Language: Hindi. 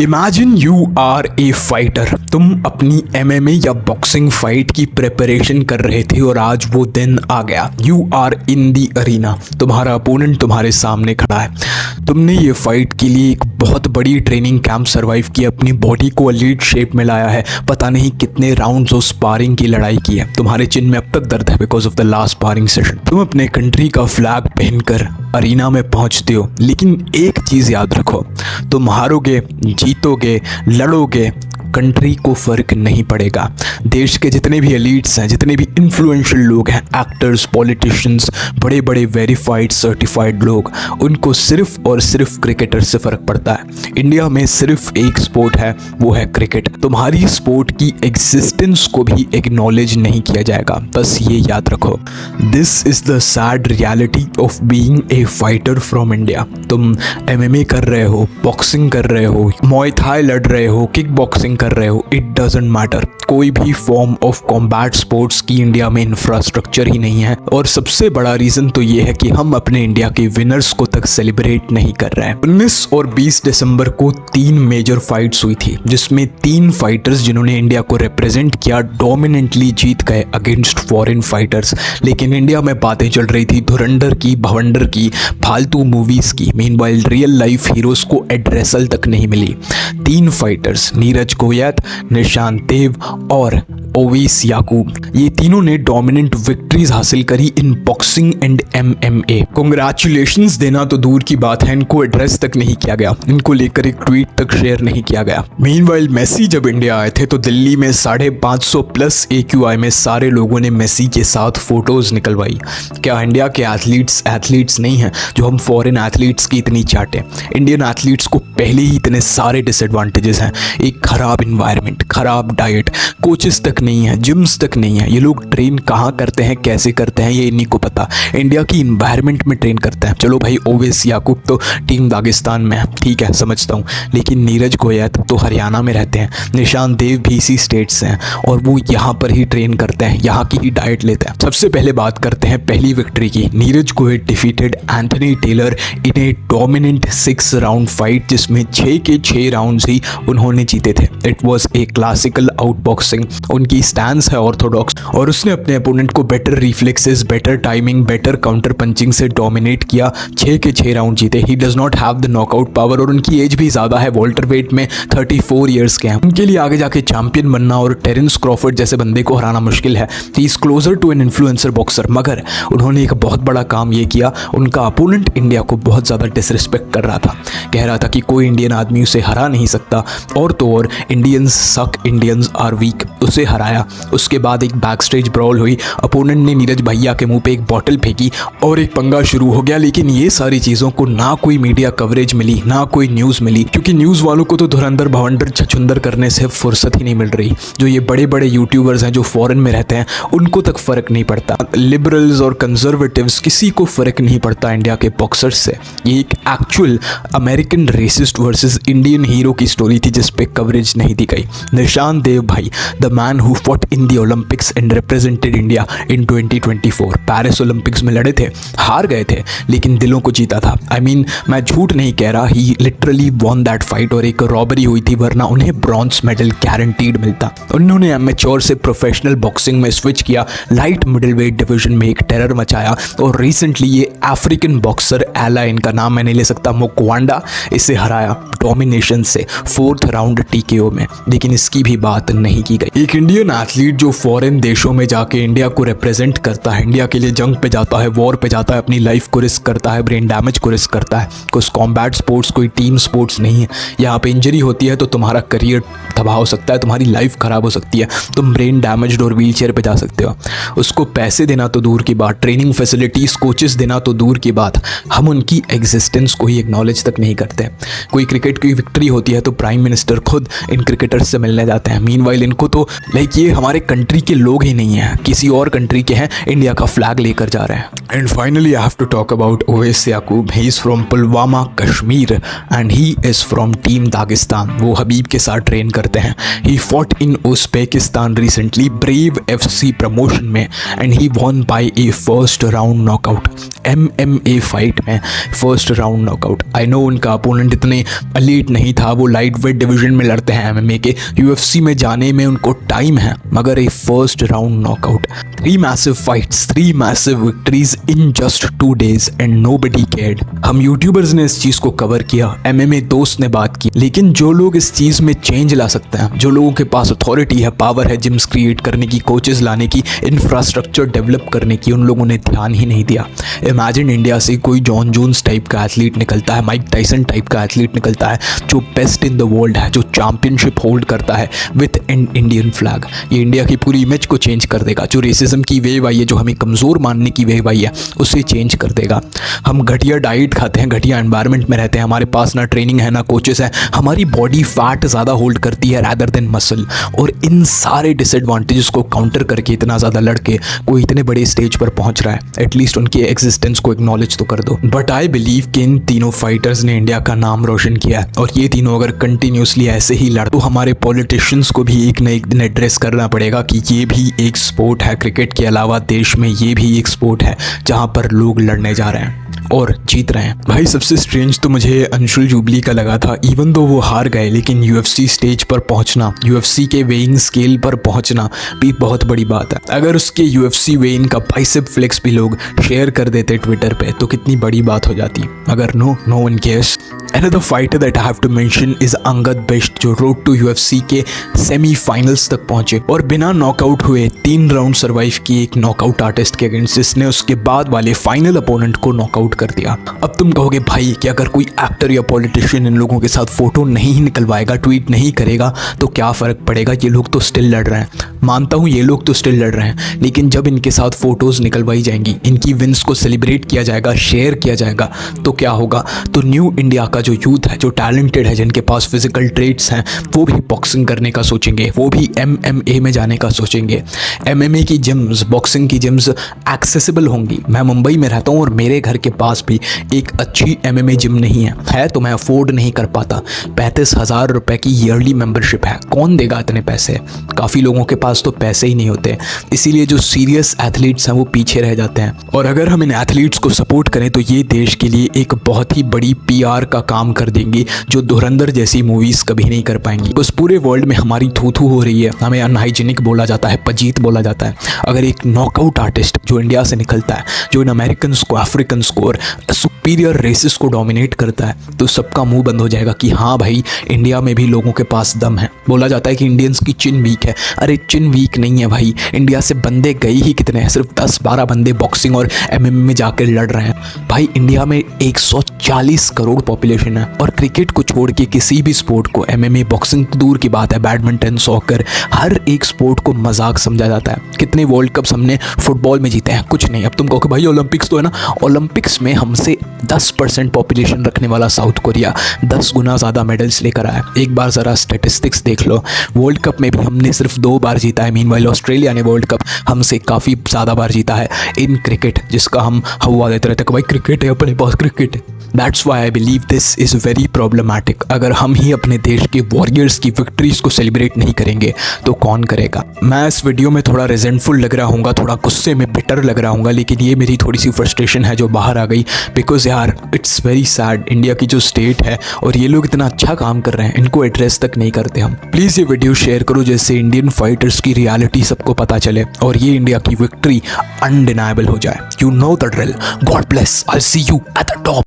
Imagine you are a fighter. तुम अपनी एमएमए या बॉक्सिंग फाइट की प्रिपरेशन कर रहे थे और आज वो दिन आ गया। You are in the arena, तुम्हारा अपोनेंट तुम्हारे सामने खड़ा है। तुमने ये फाइट के लिए एक बहुत बड़ी ट्रेनिंग कैंप सरवाइव किया, अपनी बॉडी को एलीट शेप में लाया है, पता नहीं कितने राउंड्स ऑफ स्पारिंग की लड़ाई की है। तुम्हारे चिन में अब तक दर्द है because of the last sparring session. तुम अपने कंट्री का फ्लैग पहनकर अरीना में पहुंचते हो, लेकिन एक चीज याद रखो, तुम हारोगे, जीतोगे, लड़ोगे, कंट्री को फर्क नहीं पड़ेगा। देश के जितने भी एलीट्स हैं, जितने भी इन्फ्लुएंशियल लोग हैं, एक्टर्स, पॉलिटिशियंस, बड़े बड़े वेरीफाइड सर्टिफाइड लोग, उनको सिर्फ और सिर्फ क्रिकेटर से फ़र्क पड़ता है। इंडिया में सिर्फ एक स्पोर्ट है, वो है क्रिकेट। तुम्हारी स्पोर्ट की एग्जिस्टेंस को भी एक्नॉलेज नहीं किया जाएगा, बस ये याद रखो। This is the sad reality of being A fighter from India. तुम एमएमए कर रहे हो, बॉक्सिंग कर रहे हो, मुay थाई लड़ रहे हो, किक बॉक्सिंग कर रहे हो, इट डजंट मैटर। कोई भी फॉर्म ऑफ कॉम्बैट स्पोर्ट्स की इंडिया में इंफ्रास्ट्रक्चर ही नहीं है। और सबसे बड़ा रीजन तो ये है कि हम अपने इंडिया के विनर्स को तक सेलिब्रेट नहीं कर रहे हैं। 19 और 20 दिसंबर को 3 मेजर फाइट्स हुई थी, जिसमें 3 फाइटर्स जिन्होंने इंडिया को रिप्रेजेंट किया डोमिनेंटली जीत गए अगेंस्ट फॉरेन फाइटर्स। लेकिन इंडिया में बातें चल रही थी धुरंधर की, भवंडर की, फालतू मूवीज की। मीनवाइल रियल लाइफ हीरोज को एड्रेसल तक नहीं मिली। 3 फाइटर्स, नीरज गोयत, निशांत देव और ओवैस याकूब, ये तीनों ने डोमिनेंट विक्ट्रीज हासिल करी in boxing and MMA. Congratulations देना तो दूर की बात है, इनको एड्रेस तक नहीं किया गया, इनको लेकर एक ट्वीट तक शेयर नहीं किया गया। मीनवाइल मेसी जब इंडिया आए थे तो दिल्ली में 550 प्लस AQI में सारे लोगों ने मेसी के साथ फोटोज निकलवाई। क्या इंडिया के एथलीट्स नहीं हैं जो हम फॉरेन एथलीट्स की इतनी चाटें? इंडियन एथलीट्स को पहले ही इतने सारे डिसएडवांटेजेस हैं, एक खराब इन्वायरमेंट, खराब डाइट, कोचेस तक नहीं है, जिम्स तक नहीं है। ये लोग ट्रेन कहाँ करते हैं, कैसे करते हैं, ये इन्हीं को पता। इंडिया की इन्वायरमेंट में ट्रेन करते हैं। चलो भाई, ओवैस याकूब तो टीम दागिस्तान में है, ठीक है, समझता हूँ, लेकिन नीरज गोयत तो हरियाणा में रहते हैं, निशांत देव भी इसी स्टेट से हैं और वो यहाँ पर ही ट्रेन करते हैं, यहाँ की ही डाइट लेते हैं। सबसे पहले बात करते हैं पहली विक्ट्री की। Neeraj Goyat defeated Anthony Taylor in a dominant 6 round fight, जिसमें 6 के 6 राउंड्स ही उन्होंने जीते थे। It was a classical out boxing. उनकी स्टैंस है ऑर्थोडॉक्स और उसने अपने अपोनेंट को better reflexes, better timing, better counter punching से डोमिनेट किया। 6 के 6 राउंड जीते। He does not have the knockout power और उनकी एज भी ज़्यादा है, वॉल्टर वेट में 34 ईयर्स के हैं। उनके लिए आगे जाके चैंपियन बनना और टेरेंस क्रॉफर्ड जैसे बंदे को हराना मुश्किल है। He is closer to an influencer boxer. मगर उन्होंने एक बहुत बड़ा काम ये किया, उनका अपोनेंट इंडिया को बहुत ज़्यादा डिसरिस्पेक्ट कर रहा था, कह रहा था कि कोई इंडियन आदमी उसे हरा नहीं सकता, और तो और इंडियंस सक, इंडियंस आर वीक। उसे हराया। उसके बाद एक बैक स्टेज ब्रॉल हुई, अपोनेंट ने नीरज भैया के मुंह पे एक बॉटल फेंकी और एक पंगा शुरू हो गया। लेकिन ये सारी चीज़ों को ना कोई मीडिया कवरेज मिली, ना कोई न्यूज़ मिली, क्योंकि न्यूज़ वालों को तो धुरंधर भवंडर छछुंदर करने से फुर्सत ही नहीं मिल रही। जो ये बड़े बड़े यूट्यूबर्स हैं जो फॉरेन में रहते हैं, उनको तक फ़र्क नहीं पड़ता। लिबरल्स और कंजर्वेटिव्स, किसी को फ़र्क नहीं पड़ता इंडिया के बॉक्सर्स से। ये एक actual American racist versus Indian hero की स्टोरी थी जिस पे कवरेज नहीं दी गई। निशांत देव भाई, the man who fought in the Olympics and represented India in 2024, Paris Olympics में लड़े थे, हार गए थे, लेकिन दिलों को जीता था। आई मीन, मैं झूठ नहीं कह रहा, ही लिटरली वॉन दैट फाइट। और एक रॉबरी हुई थी, वरना उन्हें ब्रॉन्ज मेडल गारंटीड मिलता। उन्होंने एमेच्योर से प्रोफेशनल बॉक्सिंग में स्विच किया, लाइट मिडिल वेट डिवीजन में एक टेरर मचाया। और रिसेंटली ये अफ्रीकन बॉक्सर एला, इनका नाम मैं नहीं ले सकता, मुक्वांडा, इसे हराया डोमिनेशन से 4th राउंड TKO में। लेकिन इसकी भी बात नहीं की गई। एक इंडियन एथलीट जो फॉरेन देशों में जाके इंडिया को रिप्रेजेंट करता है, इंडिया के लिए जंग पे जाता है, वॉर पे जाता है, अपनी लाइफ को रिस्क करता है, ब्रेन डैमेज को रिस्क करता है। कुछ कॉम्बैट स्पोर्ट्स कोई टीम स्पोर्ट्स नहीं है। यहाँ पे इंजरी होती है तो तुम्हारा करियर तबाह हो सकता है, तुम्हारी लाइफ खराब हो सकती है, तुम ब्रेन डैमेज और व्हील चेयर पर जा सकते हो। उसको पैसे देना तो दूर की बात, ट्रेनिंग फैसिलिटीज़, कोचेस देना तो दूर की बात, हम उनकी एग्जिस्टेंस को ही एक्नॉलेज तक नहीं करते। कोई क्रिकेट की विक्ट्री होती है तो प्राइम मिनिस्टर खुद इन क्रिकेटर्स से मिलने जाते हैं। मीनवाइल इनको तो लाइक लाइक ये हमारे कंट्री के लोग ही नहीं हैं, किसी और कंट्री के हैं, इंडिया का फ्लैग लेकर जा रहे हैं। And finally I have to talk about Owais Yaqoob. He is from Pulwama Kashmir and he is from team Dagestan. वो हबीब के साथ ट्रेन करते हैं। He fought in Uzbekistan recently Brave FC promotion में and he won by a first round knockout. MMA fight में first round knockout. I know उनका अपोनेंट इतने एलीट नहीं था, वो लाइट वेट डिवीजन में लड़ते हैं MMA के। UFC में जाने में उनको टाइम है, मगर a first round knockout. 3 massive fights, 3 massive victories in just 2 days and nobody cared. हम यूट्यूबर्स ने इस चीज़ को कवर किया, MMA दोस्त ने बात की, लेकिन जो लोग इस चीज़ में चेंज ला सकते हैं, जो लोगों के पास अथॉरिटी है, पावर है, जिम्स क्रिएट करने की, कोचेस लाने की, इंफ्रास्ट्रक्चर डेवलप करने की, उन लोगों ने ध्यान ही नहीं दिया। इमेजिन इंडिया से कोई जॉन जोन्स टाइप का एथलीट निकलता है, माइक टाइसन टाइप का एथलीट निकलता है, जो बेस्ट इन द वर्ल्ड है, जो चैंपियनशिप होल्ड करता है विथ एन इंडियन फ्लैग। ये इंडिया की पूरी इमेज को चेंज कर देगा। जो रेसिज्म की वेव आई है, जो हमें कमज़ोर मानने की वेव आई है, उसे चेंज कर देगा। हम घटिया डाइट खाते हैं, घटिया एनवायरनमेंट में रहते हैं, हमारे पास ना ट्रेनिंग है ना कोचेस है, हमारी बॉडी फैट ज़्यादा होल्ड करती है रैदर देन मसल। और इन सारे डिसएडवांटेजेस को काउंटर करके इतना ज़्यादा लड़के कोई इतने बड़े स्टेज पर पहुंच रहा है, एटलीस्ट उनकी एग्जिस्टेंस को एक्नॉलेज तो कर दो। बट आई बिलीव कि इन तीनों फाइटर्स ने इंडिया का नाम रोशन किया है, और ये तीनों अगर कंटिन्यूसली ऐसे ही लड़ तो हमारे पॉलिटिशियंस को भी एक न एक दिन एड्रेस करना पड़ेगा कि ये भी एक स्पोर्ट है। क्रिकेट के अलावा देश में ये भी एक स्पोर्ट है जहाँ पर लोग लड़ने जा रहे हैं और जीत रहे हैं। भाई सबसे स्ट्रेंज तो मुझे अंशुल जूबली का लगा था। इवन दो वो हार गए, लेकिन UFC स्टेज पर पहुंचना, UFC के वेइंग स्केल पर पहुंचना भी बहुत बड़ी बात है। अगर उसके UFC वेइंग का बाइसेप फ्लेक्स भी लोग शेयर कर देते ट्विटर पे तो कितनी बड़ी बात हो जाती। मगर no one cares. Another fighter that I have to mention is Angad Bisht, जो रोड टू UFC के सेमीफाइनल्स तक पहुंचे और बिना नॉकआउट हुए 3 राउंड सर्वाइव किए एक नॉकआउट आर्टिस्ट के अगेंस्ट, जिसने उसके बाद वाले फाइनल अपोनेंट को नॉकआउट कर दिया। अब तुम कहोगे भाई कि अगर कोई एक्टर या पॉलिटिशियन इन लोगों के साथ फोटो नहीं निकलवाएगा, ट्वीट नहीं करेगा तो क्या फ़र्क पड़ेगा, ये लोग तो स्टिल लड़ रहे हैं। मानता हूँ ये लोग तो स्टिल लड़ रहे हैं, लेकिन जब इनके साथ फ़ोटोज़ निकलवाई जाएंगी, इनकी विन्स को सेलिब्रेट किया जाएगा, शेयर किया जाएगा, तो क्या होगा? तो न्यू इंडिया का जो यूथ है, जो टैलेंटेड है, जिनके पास फिजिकल ट्रेड्स हैं, वो भी बॉक्सिंग करने का सोचेंगे, वो भी MMA में जाने का सोचेंगे। MMA की जिम्स, बॉक्सिंग की जिम्स एक्सेसिबल होंगी। मैं मुंबई में रहता हूँ और मेरे घर के पास भी एक अच्छी MMA जिम नहीं है तो मैं अफोर्ड नहीं कर पाता। 35,000 रुपये की ईयरली मेंबरशिप है, कौन देगा इतने पैसे? काफ़ी लोगों के पास तो पैसे ही नहीं होते, इसीलिए जो सीरियस एथलीट्स हैं वो पीछे रह जाते हैं। और अगर हम इन एथलीट्स को सपोर्ट करें तो ये देश के लिए एक बहुत ही बड़ी PR का काम कर देंगी, जो धुरंधर जैसी मूवीज़ कभी नहीं कर पाएंगी। बस पूरे वर्ल्ड में हमारी थू हो रही है, हमें अनहाइजीनिक बोला जाता है, पजीत बोला जाता है। अगर एक नॉकआउट आर्टिस्ट जो इंडिया से निकलता है, जो इन अमेरिकन्स को, अफ्रीकन्स को और सुपीरियर रेसेस को डोमिनेट करता है, तो सबका मुंह बंद हो जाएगा कि हाँ भाई, इंडिया में भी लोगों के पास दम है। बोला जाता है कि इंडियंस की चिन वीक है। अरे चिन वीक नहीं है भाई, इंडिया से बंदे गए ही कितने हैं? सिर्फ 10-12 बंदे बॉक्सिंग और MMA में जाकर लड़ रहे हैं। भाई इंडिया में 140 करोड़ पॉपुलेशन है, और क्रिकेट को छोड़ के किसी भी स्पोर्ट को, MMA, बॉक्सिंग तो दूर की बात है, बैडमिंटन, सॉकर, हर एक स्पोर्ट को मजाक समझा जाता है। कितने वर्ल्ड कप्स हमने फुटबॉल में जीते हैं? कुछ नहीं। अब तुम कहो कि भाई ओलंपिक्स तो है ना, ओलंपिक्स में हमसे 10% पॉपुलेशन रखने वाला साउथ कोरिया 10 गुना ज़्यादा मेडल्स लेकर आया। एक बार ज़रा स्टेटिस्टिक्स देख लो। वर्ल्ड कप में भी हमने सिर्फ 2 बार जीता है, मीनवाइल ऑस्ट्रेलिया ने वर्ल्ड कप हमसे काफ़ी ज़्यादा बार जीता है इन क्रिकेट, जिसका हम हवा देते रहते हैं कि भाई क्रिकेट है, अपने पास क्रिकेट है। That's why I believe this is very problematic. अगर हम ही अपने देश के वॉरियर्स की विक्ट्रीज को सेलिब्रेट नहीं करेंगे तो कौन करेगा? मैं इस वीडियो में थोड़ा रिजेंटफुल लग रहा हूँगा, थोड़ा गुस्से में बिटर लग रहा हूँगा, लेकिन ये मेरी थोड़ी सी फ्रस्ट्रेशन है जो बाहर आ गई। बिकॉज यार इट्स वेरी सैड, इंडिया की जो स्टेट है और ये लोग इतना अच्छा काम कर रहे हैं, इनको एड्रेस तक नहीं करते हम। प्लीज़ ये वीडियो शेयर करो, जिससे इंडियन फाइटर्स की रियलिटी सबको पता चले और ये इंडिया की विक्ट्री अनडिनाइबल हो जाए। You know the drill. God bless. I see you at the top.